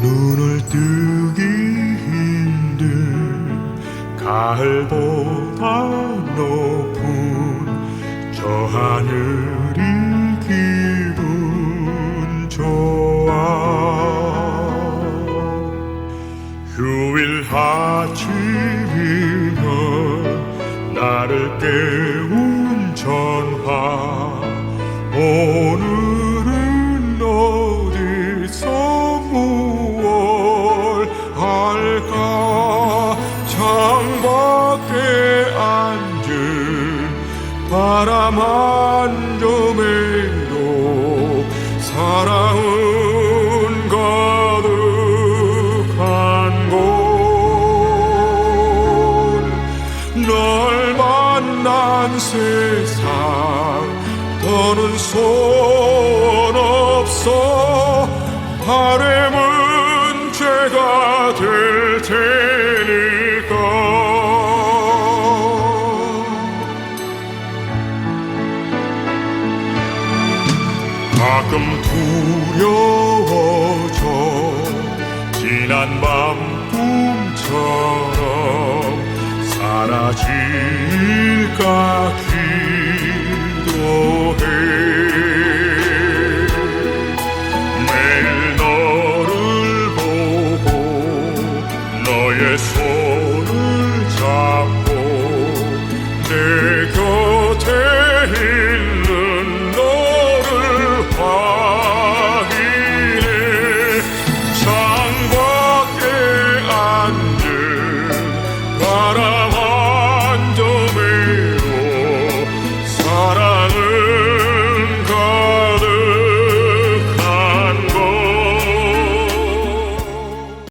눈을 뜨기 힘든 가을보다 높은 저 하늘이 기분 좋아. 휴일 아침이면 나를 깨운 전화, 오늘은 어디서 무얼 할까. 창밖에 앉은 바람 한 점에도 사랑은 가득한 곳. 널 만난 세상 더는 소원 없어. 바람은 죄가 될 테니까. 가끔 두려워져 지난 밤 꿈처럼 사라질까 기도해. 매일 너를 보고 너의 손을 잡고 내